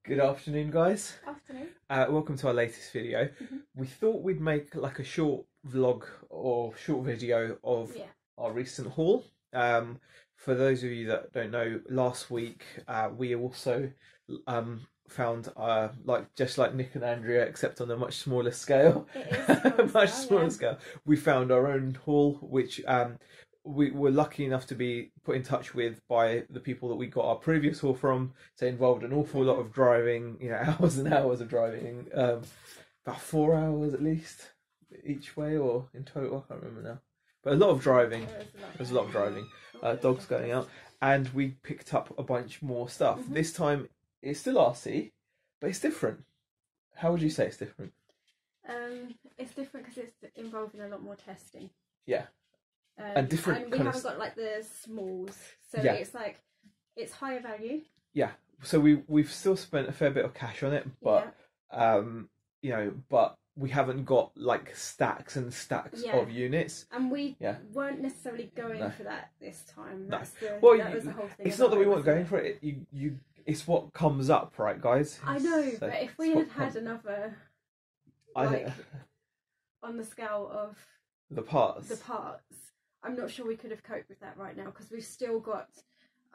Good afternoon, guys. Afternoon. Welcome to our latest video. We thought we'd make like a short vlog or short video of our recent haul. For those of you that don't know, last week we also found just like Nick and Andrea, except on a much smaller scale. It is Much smaller scale. We found our own haul, which we were lucky enough to be put in touch with by the people that we got our previous haul from. So it involved an awful lot of driving, hours and hours of driving, about 4 hours at least each way, or in total, I can't remember now. But a lot of driving. There's a lot of driving. Dogs going out, and we picked up a bunch more stuff. This time it's still RC, but it's different. How would you say it's different? It's different because it's involving a lot more testing. Yeah. And different. And we haven't got like the smalls, so it's like it's higher value. Yeah. So we've still spent a fair bit of cash on it, but but we haven't got like stacks and stacks of units. And we weren't necessarily going for that this time. No. That was the whole thing. It's not that we weren't going for it. It's what comes up, right, guys? I know, but if we had another, on the scale of the parts, I'm not sure we could have coped with that right now, because we've still got,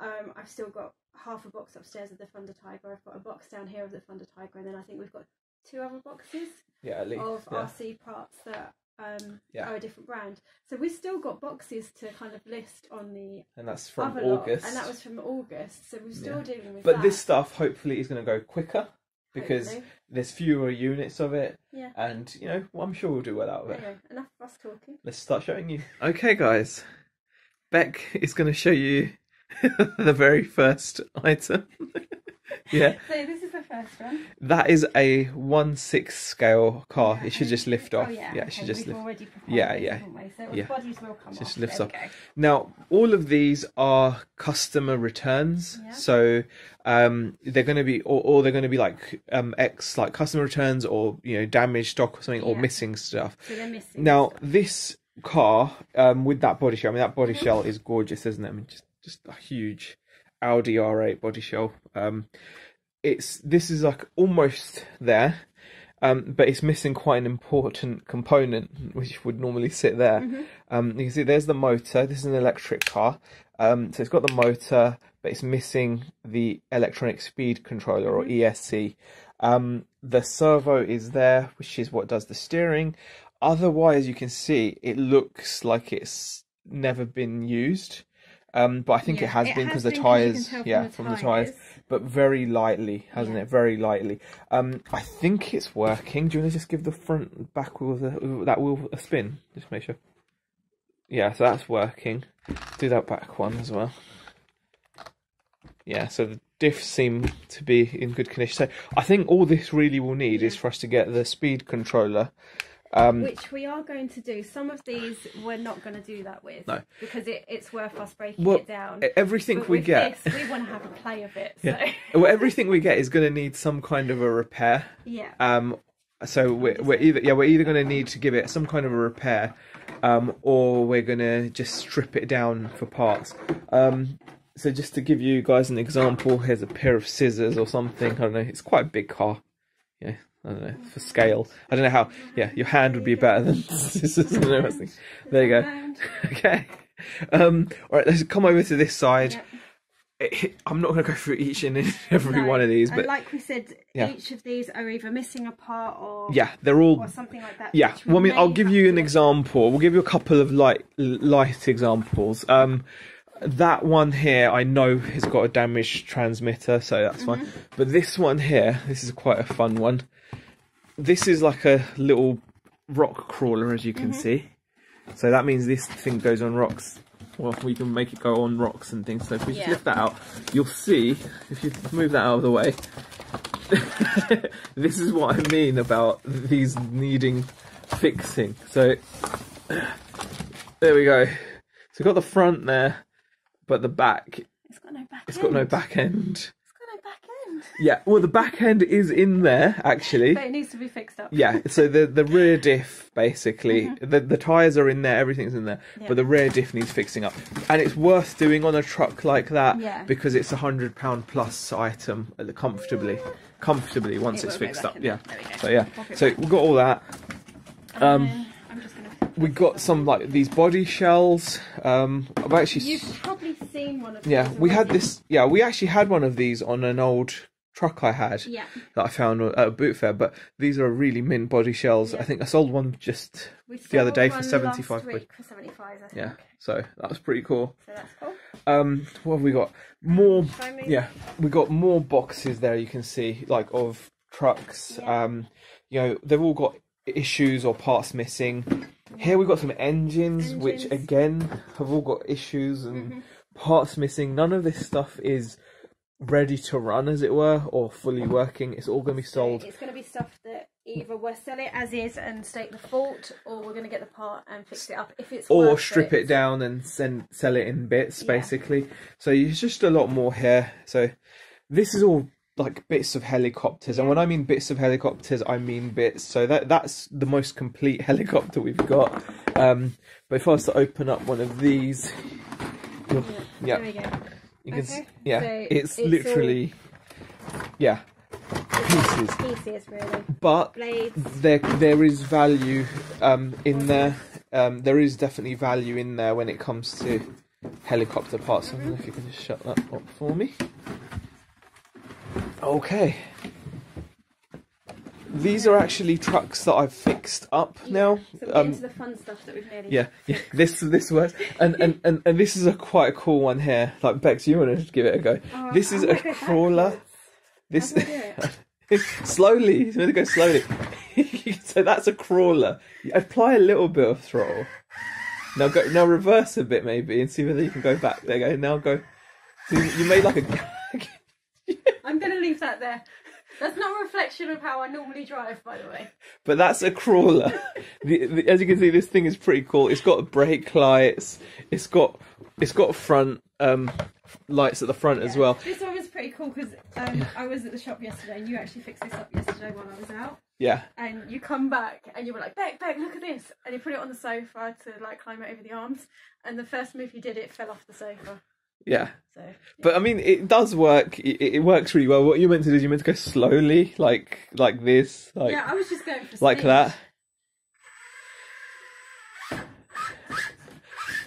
I've still got half a box upstairs of the Thunder Tiger. I've got a box down here of the Thunder Tiger, and then I think we've got 2 other boxes at least, of RC parts that are a different brand. So we've still got boxes to kind of list on the and that's from August, and that was from August. So we're still dealing with but this stuff hopefully is going to go quicker, because there's fewer units of it, and I'm sure we'll do well out of it. Anyway, enough of us talking. Let's start showing you. Okay, guys, Beck is going to show you the very first item. So this is the first one. That is a 1/6 scale car. It should just lift off. It should just lift. Bodies will come just off. lifts up. Now, all of these are customer returns. So they're going to be, or they're going to be like like customer returns, or damaged stock or something, or missing stuff. So they're missing. Now, this car with that body shell, I mean, that body shell is gorgeous, isn't it? I mean, just a huge Audi R8 body shell. This is like almost there, but it's missing quite an important component which would normally sit there. You can see there's the motor. This is an electric car, so it's got the motor, but it's missing the electronic speed controller, or ESC. The servo is there, which is what does the steering. Otherwise, you can see it looks like it's never been used. But I think it has been, because the tyres, from the tyres, but very lightly, hasn't it? Very lightly. I think it's working. Do you want to just give the front and back wheel, that wheel a spin? Just make sure. Yeah, so that's working. Do that back one as well. Yeah, so the diffs seem to be in good condition. So I think all this really will need is for us to get the speed controller. Which we are going to do. Some of these we're not going to do that with. No. Because it's worth us breaking it down. Everything we get... This, we want to have a play of it. So. Well, everything we get is going to need some kind of a repair. So we're either going to need to give it some kind of a repair, or we're going to just strip it down for parts. So just to give you guys an example, here's a pair of scissors or something. I don't know. It's quite a big car. I don't know, for scale. I don't know how. Your hand would be better than scissors. There you go. Okay. Alright, let's come over to this side. I'm not going to go through each and every one of these, but like we said, each of these are either missing a part, or they're all, or something like that. Well, I mean, I'll give you an example. We'll give you a couple of light examples. That one here, I know has got a damaged transmitter, so that's fine. But this one here, this is quite a fun one. This is like a little rock crawler, as you can see. So that means this thing goes on rocks. Well, we can make it go on rocks and things. So if we lift that out, you'll see, if you move that out of the way, this is what I mean about these needing fixing. So there we go. So we've got the front there, but the back, it's got no back end. It's got no back end. It's got no back end. Yeah, well, the back end is in there actually. But it needs to be fixed up. Yeah, so the rear diff basically, the tyres are in there, everything's in there, but the rear diff needs fixing up, and it's worth doing on a truck like that because it's £100 plus item comfortably once it's fixed up. Yeah, so yeah, so we've got all that. We got some like these body shells. I've actually. You've probably seen one of these. Yeah, we had this. Yeah, we actually had one of these on an old truck I had. Yeah. That I found at a boot fair, but these are really mint body shells. I think I sold one just the other day for 75 quid. For 75, I think. Yeah, so that was pretty cool. So that's cool. What have we got? More. Yeah, we got more boxes there. You can see like of trucks. Yeah. You know, they've all got issues or parts missing. Here we've got some engines, which again have all got issues and parts missing. None of this stuff is ready to run, as it were, or fully working. It's all going to be sold. It's going to be stuff that either we'll sell it as is and state the fault, or we're going to get the part and fix it up if it's or strip it down and sell it in bits, basically. So there's just a lot more here. So this is all like bits of helicopters, and when I mean bits of helicopters, I mean bits. So that's the most complete helicopter we've got. But if I was to open up one of these, there we go. You can see, so it's literally pieces really. But blades. There is value in there. There is definitely value in there when it comes to helicopter parts. I don't know if you can just shut that up for me. Okay. These are actually trucks that I've fixed up now. So we're getting to the fun stuff that we've nearly. Yeah. This works, and this is quite a cool one here. Like Bex, you want to give it a go? This is a crawler. This slowly. You're going to go slowly. So that's a crawler. You apply a little bit of throttle. Now reverse a bit maybe and see whether you can go back. There you go. Now go. So you made like a. I'm going to leave that there. That's not a reflection of how I normally drive, by the way. But that's a crawler. As you can see, this thing is pretty cool. It's got brake lights. It's got front lights at the front as well. This one was pretty cool because I was at the shop yesterday, and you actually fixed this up yesterday while I was out. Yeah. And you come back and you were like, Beck, look at this, and you put it on the sofa to like climb it over the arms. And the first move you did, it fell off the sofa. Yeah. So, yeah. But I mean, it does work. It works really well. What you meant to do is you meant to go slowly, like this. Like, yeah, I was just going for like speed. that.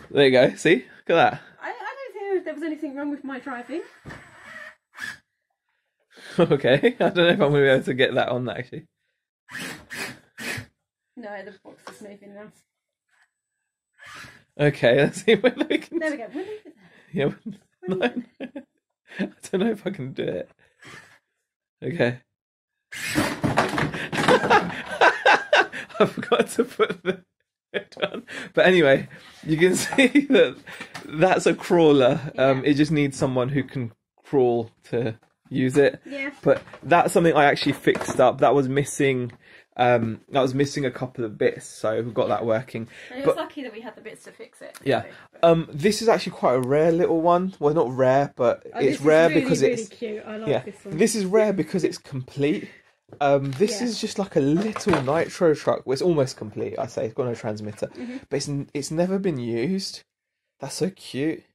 There you go. See? Look at that. I don't think there was anything wrong with my driving. Okay. I don't know if I'm going to be able to get that on that, actually. No, the box is moving now. Okay, let's see whether we can... There we go. We'll leave it there. Yeah, no. I don't know if I can do it. Okay. I forgot to put the head on. But anyway, you can see that that's a crawler. It just needs someone who can crawl to use it. Yeah. But that's something I actually fixed up. That was missing. A couple of bits, so we've got that working. And it was lucky that we had the bits to fix it. Yeah. This is actually quite a rare little one. Well, not rare, but it's rare because it's cute. I like this one. This is rare because it's complete. This is just like a little nitro truck. Well, it's almost complete. I say it's got no transmitter, but it's never been used. That's so cute.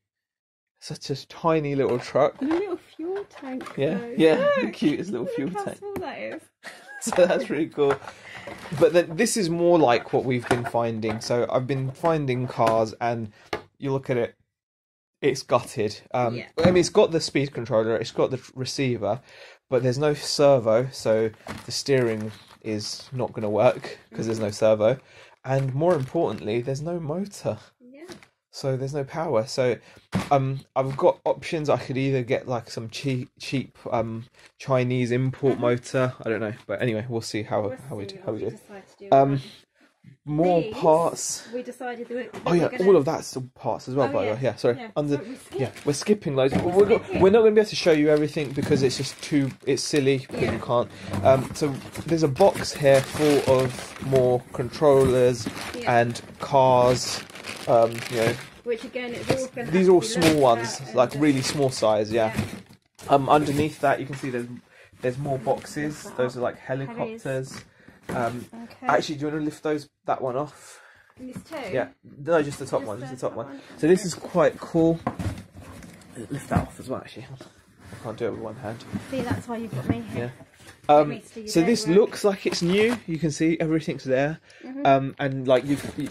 Such a tiny little truck. And a little fuel tank. Yeah, though. yeah, Look, the cutest little fuel tank. How small that is. So that's really cool. But then this is more like what we've been finding. So I've been finding cars, and you look at it, it's gutted. I mean, it's got the speed controller, it's got the receiver, but there's no servo, so the steering is not going to work because there's no servo. And more importantly, there's no motor. So there's no power. So I've got options. I could either get like some cheap Chinese import motor. I don't know, but anyway, we'll see how we do. More parts. We decided that all of that's parts as well. By the way, sorry. We're skipping loads. We're not going to be able to show you everything because it's just it's silly because you can't. So there's a box here full of more controllers and cars. Which again, it's all these are all small ones, like really small size. Underneath that, you can see there's more boxes. Those are like helicopters. Okay. Actually, do you want to lift that one off? These two? Yeah, no, just the top one, just the top one. So this is quite cool. Lift that off as well, actually. I can't do it with one hand. See, that's why you've got me here. Yeah. So this looks like it's new. You can see everything's there. And like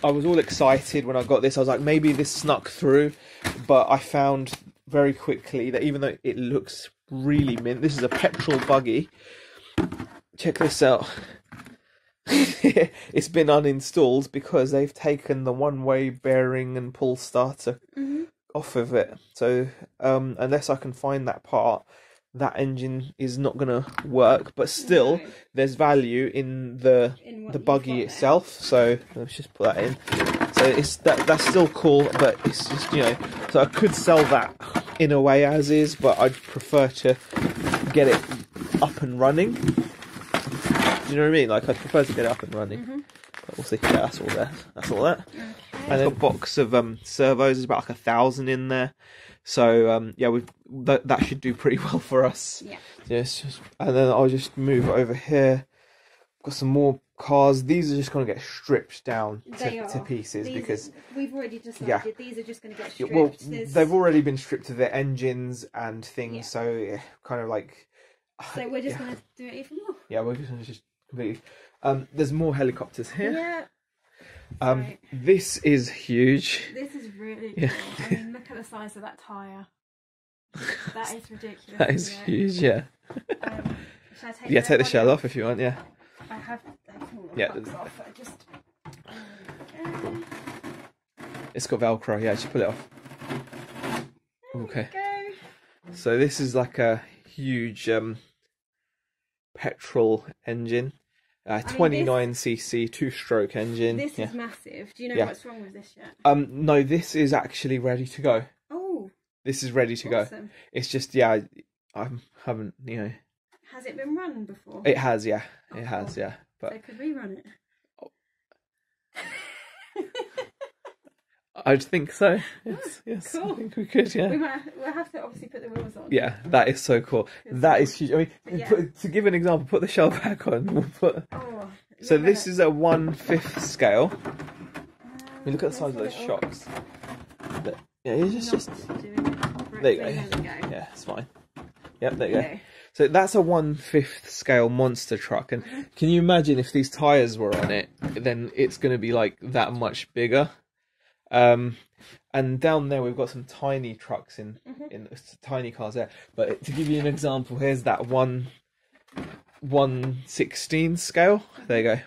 I was all excited when I got this. I was like, maybe this snuck through, but I found very quickly that even though it looks really mint, this is a petrol buggy. Check this out. It's been uninstalled because they've taken the one-way bearing and pull starter off of it. So unless I can find that part, that engine is not gonna work. But still, there's value in the buggy itself. So let's just put that in. So it's that's still cool, but it's just, you know. So I could sell that in a way as is, but I'd prefer to get it up and running. Do you know what I mean? Like, I'd prefer to get it up and running. But we'll see. Yeah, that's all there. That's all that. Okay. And then a box of servos. There's about like 1,000 in there. So yeah, that should do pretty well for us. Yeah. Yes. And then I'll just move over here. Got some more cars. These are just going to get stripped down to pieces because we've already decided these are just going to get stripped. Well, they've already been stripped of their engines and things. Yeah. So yeah, kind of like. So we're just going to do it even more. Yeah, we're just going to completely. There's more helicopters here. Yeah. This is huge. This is really cool. I mean, look at the size of that tyre. That is ridiculous. That is huge, yeah. Should I take take the shell off if you want, yeah. I have taken all the box off. It's got Velcro, yeah, just pull it off. Okay. So this is like a huge petrol engine. 29cc 2-stroke engine. This is massive. Do you know what's wrong with this yet? No, this is actually ready to go. Oh. This is ready to go. It's just, I haven't, you know. Has it been run before? It has, yeah. It has, yeah. But so could we run it? I'd think so. Yes, cool. I think we could, yeah. We'll have to obviously put the wheels on. Yeah, that is so cool. That is huge. I mean, to give an example, put the shell back on. We'll put. So this is a 1/5 scale. I mean, look at the size of those shocks. Yeah, it's just. There you go. Yeah, it's fine. Yep, there you go. So that's a 1/5 scale monster truck, and can you imagine if these tires were on it? Then it's going to be like that much bigger. And down there we've got some tiny trucks in tiny cars there. But to give you an example, here's that 1/16 scale. There you go.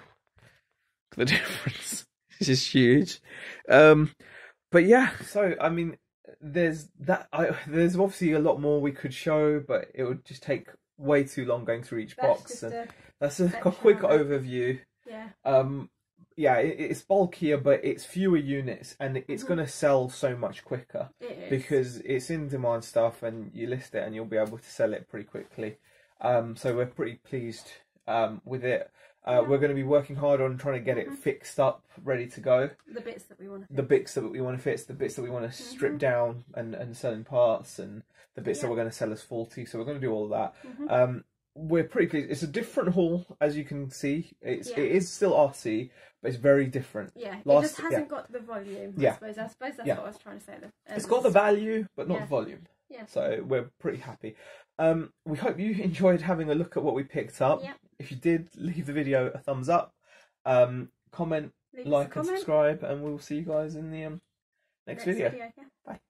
The difference is just huge. But yeah, so I mean, there's obviously a lot more we could show, but it would just take way too long going through each box. And that's a quick overview. Yeah. Yeah, it's bulkier, but it's fewer units, and it's going to sell so much quicker because it's in demand stuff, and you list it, and you'll be able to sell it pretty quickly. So we're pretty pleased with it. We're going to be working hard on trying to get it fixed up, ready to go. The bits that we want to fix. The bits that we want to fix, the bits that we want to strip down and sell in parts, and the bits that we're going to sell as faulty. So we're going to do all of that. We're pretty pleased. It's a different haul, as you can see. It is still RC, but it's very different. Yeah, it just hasn't got the volume. I suppose that's what I was trying to say. It's got the value, but not the volume. Yeah. So we're pretty happy. We hope you enjoyed having a look at what we picked up. Yeah. If you did, leave the video a thumbs up, comment, like and subscribe, and we'll see you guys in the next video. Bye.